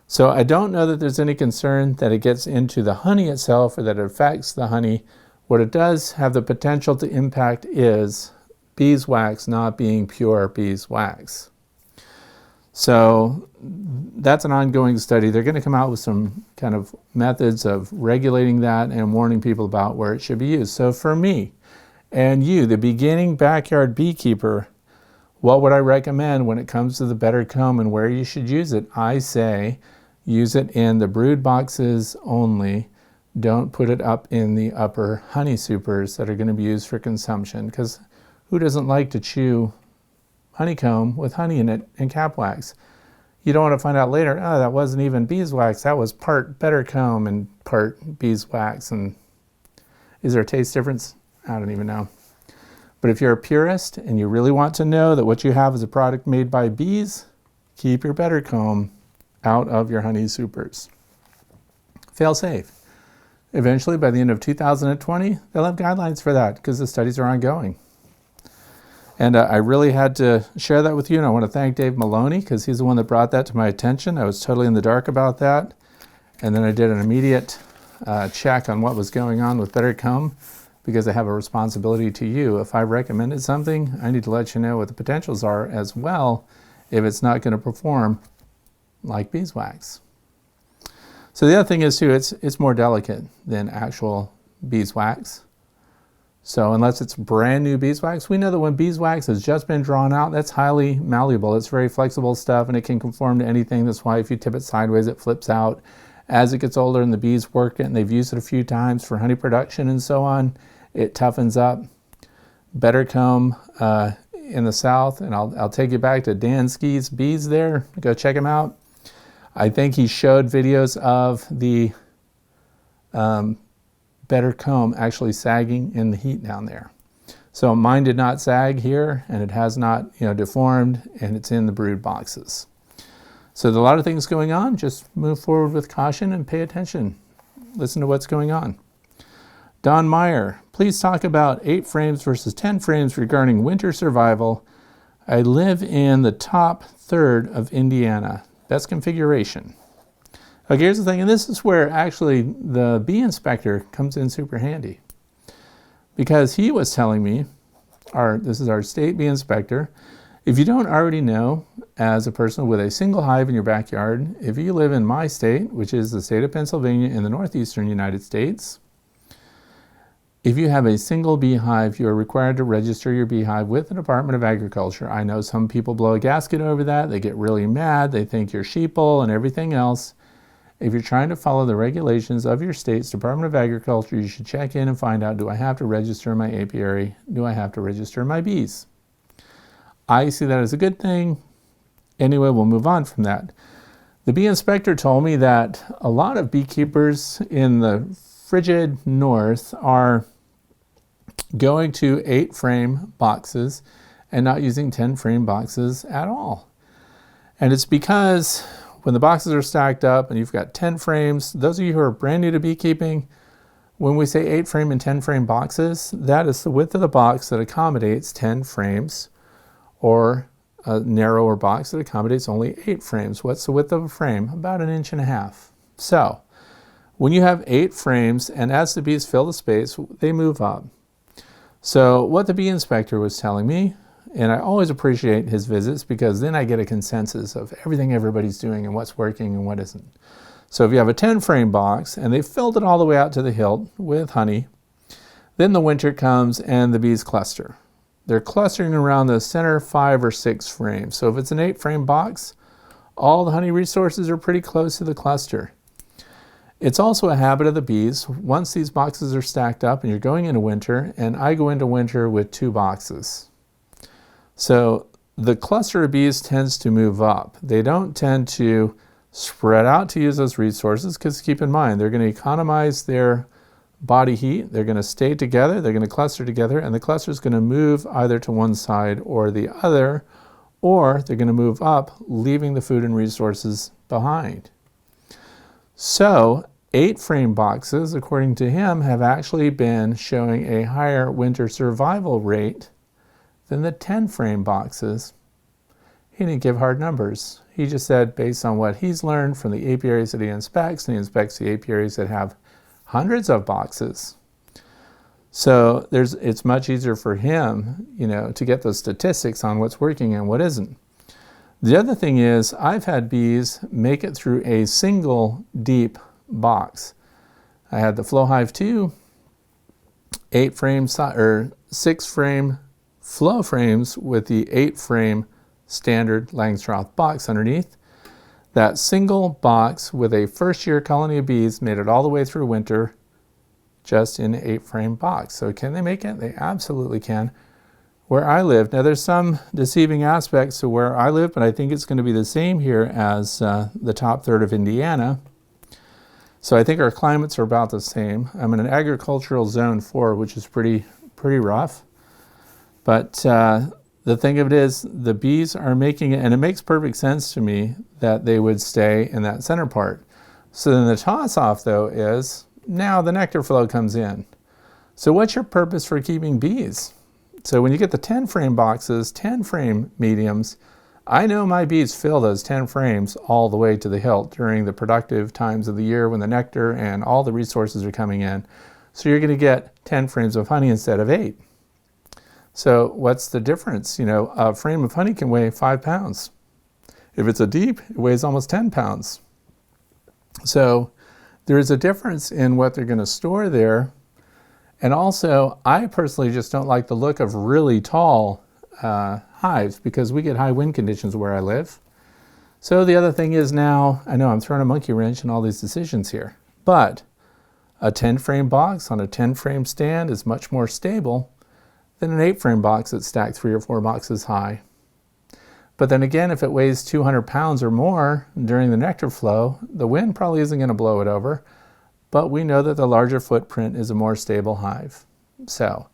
So I don't know that there's any concern that it gets into the honey itself or that it affects the honey. What it does have the potential to impact is beeswax not being pure beeswax. So that's an ongoing study. They're going to come out with some kind of methods of regulating that and warning people about where it should be used. So for me and you, the beginning backyard beekeeper, what would I recommend when it comes to the better comb and where you should use it? I say use it in the brood boxes only. Don't put it up in the upper honey supers that are going to be used for consumption, because who doesn't like to chew honeycomb with honey in it and cap wax? You don't want to find out later, oh, that wasn't even beeswax, that was part better comb and part beeswax. And is there a taste difference? I don't even know. But if you're a purist and you really want to know that what you have is a product made by bees, keep your better comb out of your honey supers. Fail safe. Eventually, by the end of 2020, they'll have guidelines for that, because the studies are ongoing. And I really had to share that with you, and I want to thank Dave Maloney, because he's the one that brought that to my attention. I was totally in the dark about that. And then I did an immediate check on what was going on with better comb, because I have a responsibility to you. If I recommended something, I need to let you know what the potentials are as well, if it's not going to perform like beeswax. So the other thing is too, it's more delicate than actual beeswax. So unless it's brand new beeswax, we know that when beeswax has just been drawn out, that's highly malleable. It's very flexible stuff, and it can conform to anything. That's why if you tip it sideways, it flips out. As it gets older and the bees work it and they've used it a few times for honey production and so on, it toughens up. Better comb in the south, and I'll take you back to Dan Ski's bees there. Go check him out. I think he showed videos of the better comb actually sagging in the heat down there. So mine did not sag here, and it has not deformed, and it's in the brood boxes. So there's a lot of things going on. Just move forward with caution and pay attention. Listen to what's going on. Don Meyer, please talk about 8 frames versus 10 frames regarding winter survival. I live in the top third of Indiana. Best configuration. Okay, here's the thing, and this is where actually the bee inspector comes in super handy, because he was telling me, this is our state bee inspector, if you don't already know, as a person with a single hive in your backyard, if you live in my state, which is the state of Pennsylvania in the northeastern United States, if you have a single beehive, you are required to register your beehive with the Department of Agriculture. I know some people blow a gasket over that. They get really mad. They think you're sheeple and everything else. If you're trying to follow the regulations of your state's Department of Agriculture, you should check in and find out, do I have to register my apiary? Do I have to register my bees? I see that as a good thing. Anyway, we'll move on from that. The bee inspector told me that a lot of beekeepers in the frigid north are going to 8-frame boxes and not using 10-frame boxes at all. And it's because when the boxes are stacked up and you've got 10 frames, those of you who are brand new to beekeeping, when we say 8 frame and 10 frame boxes, that is the width of the box that accommodates 10 frames, or a narrower box that accommodates only 8 frames. What's the width of a frame? About 1.5 inches. So when you have 8 frames, and as the bees fill the space, they move up. So what the bee inspector was telling me, and I always appreciate his visits because then I get a consensus of everything everybody's doing and what's working and what isn't. So if you have a 10 frame box and they've filled it all the way out to the hilt with honey, then the winter comes and the bees cluster. They're clustering around the center 5 or 6 frames. So if it's an 8 frame box, all the honey resources are pretty close to the cluster. It's also a habit of the bees, once these boxes are stacked up and you're going into winter, and I go into winter with 2 boxes. So the cluster of bees tends to move up. They don't tend to spread out to use those resources, because keep in mind, they're going to economize their body heat, they're going to stay together, they're going to cluster together, and the cluster is going to move either to one side or the other, or they're going to move up, leaving the food and resources behind. So 8 frame boxes, according to him, have actually been showing a higher winter survival rate than the 10 frame boxes. He didn't give hard numbers. He just said based on what he's learned from the apiaries that he inspects, and he inspects the apiaries that have hundreds of boxes. So it's much easier for him, to get those statistics on what's working and what isn't. The other thing is, I've had bees make it through a single deep box. I had the Flow Hive 2, 8 frame or 6 frame flow frames with the 8 frame standard Langstroth box underneath. That single box with a first year colony of bees made it all the way through winter just in an 8 frame box. So can they make it? They absolutely can. Where I live, now there's some deceiving aspects to where I live, but I think it's going to be the same here as the top third of Indiana. So I think our climates are about the same. I'm in an agricultural zone 4, which is pretty rough. But the thing of it is, the bees are making it, and it makes perfect sense to me that they would stay in that center part. So then the toss-off, though, is now the nectar flow comes in. So what's your purpose for keeping bees? So when you get the 10 frame boxes, 10 frame mediums, I know my bees fill those 10 frames all the way to the hilt during the productive times of the year when the nectar and all the resources are coming in. So you're going to get 10 frames of honey instead of 8. So what's the difference? A frame of honey can weigh 5 pounds. If it's a deep, it weighs almost 10 pounds. So there is a difference in what they're going to store there. And also, I personally just don't like the look of really tall hives, because we get high wind conditions where I live. So the other thing is, now, I know I'm throwing a monkey wrench in all these decisions here, but a 10 frame box on a 10 frame stand is much more stable than an 8 frame box that's stacked 3 or 4 boxes high. But then again, if it weighs 200 pounds or more during the nectar flow, the wind probably isn't going to blow it over, but we know that the larger footprint is a more stable hive. So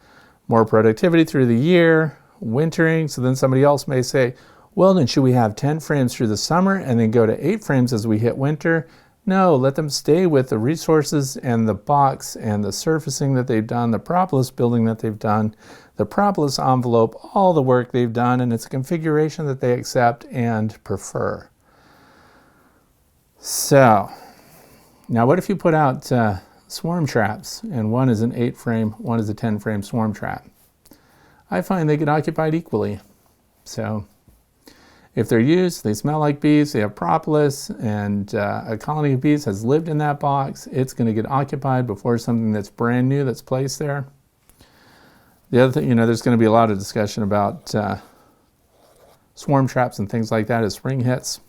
more productivity through the year, wintering. So then somebody else may say, well, then should we have 10 frames through the summer and then go to 8 frames as we hit winter? No, let them stay with the resources and the box and the surfacing that they've done, the propolis building that they've done, the propolis envelope, all the work they've done, and it's a configuration that they accept and prefer. So, now what if you put out swarm traps, and one is an 8 frame, one is a 10 frame swarm trap? I find they get occupied equally. So if they're used, they smell like bees, they have propolis, and a colony of bees has lived in that box, it's going to get occupied before something that's brand new that's placed there. The other thing, there's going to be a lot of discussion about swarm traps and things like that as spring hits.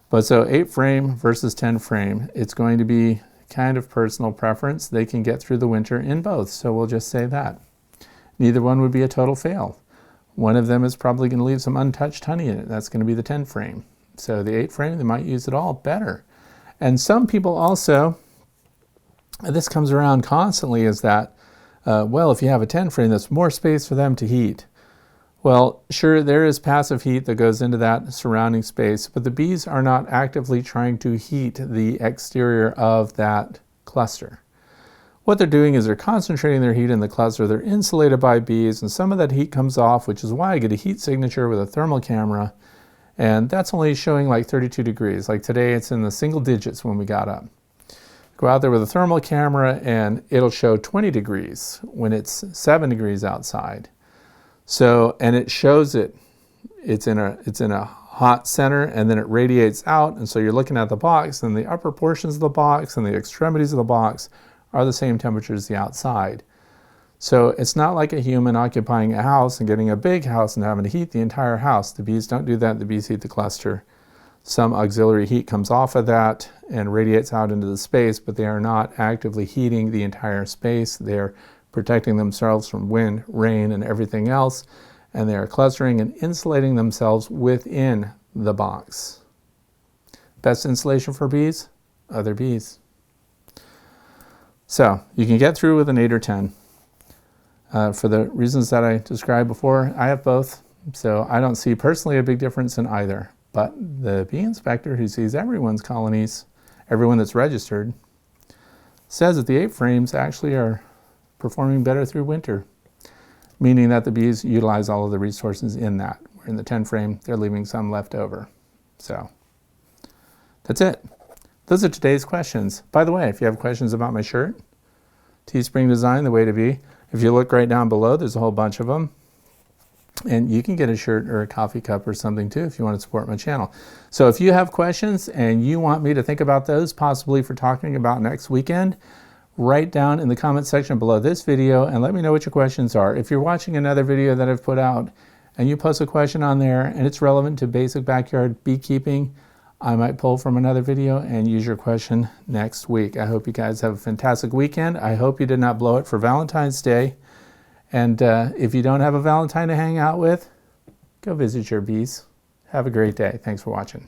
But so 8 frame versus 10 frame, it's going to be kind of personal preference. They can get through the winter in both, so we'll just say that. Neither one would be a total fail. One of them is probably going to leave some untouched honey in it. That's going to be the 10 frame. So the 8 frame, they might use it all better. And some people also, this comes around constantly, is that, well, if you have a 10 frame, that's more space for them to heat. Well, sure, there is passive heat that goes into that surrounding space, but the bees are not actively trying to heat the exterior of that cluster. What they're doing is they're concentrating their heat in the cluster. They're insulated by bees, and some of that heat comes off, which is why I get a heat signature with a thermal camera, and that's only showing like 32 degrees. Like today, it's in the single digits when we got up. Go out there with a thermal camera, and it'll show 20 degrees when it's 7 degrees outside. So, and it shows it's in a hot center, and then it radiates out, and so you're looking at the box, and the upper portions of the box and the extremities of the box are the same temperature as the outside. So it's not like a human occupying a house and getting a big house and having to heat the entire house. The bees don't do that. The bees heat the cluster. Some auxiliary heat comes off of that and radiates out into the space, but they are not actively heating the entire space. They're protecting themselves from wind, rain, and everything else, and they are clustering and insulating themselves within the box. Best insulation for bees? Other bees. So you can get through with an 8 or 10. For the reasons that I described before, I have both, so I don't see personally a big difference in either. But the bee inspector who sees everyone's colonies, everyone that's registered, says that the 8 frames actually are performing better through winter, meaning that the bees utilize all of the resources in that. Where in the 10 frame, they're leaving some left over. So that's it. Those are today's questions. By the way, if you have questions about my shirt, Teespring Design, the way to be, if you look right down below, there's a whole bunch of them. And you can get a shirt or a coffee cup or something too if you want to support my channel. So if you have questions and you want me to think about those, possibly for talking about next weekend, write down in the comment section below this video and let me know what your questions are. If you're watching another video that I've put out and you post a question on there and it's relevant to basic backyard beekeeping, I might pull from another video and use your question next week. I hope you guys have a fantastic weekend. I hope you did not blow it for Valentine's Day. And if you don't have a Valentine to hang out with, go visit your bees. Have a great day. Thanks for watching.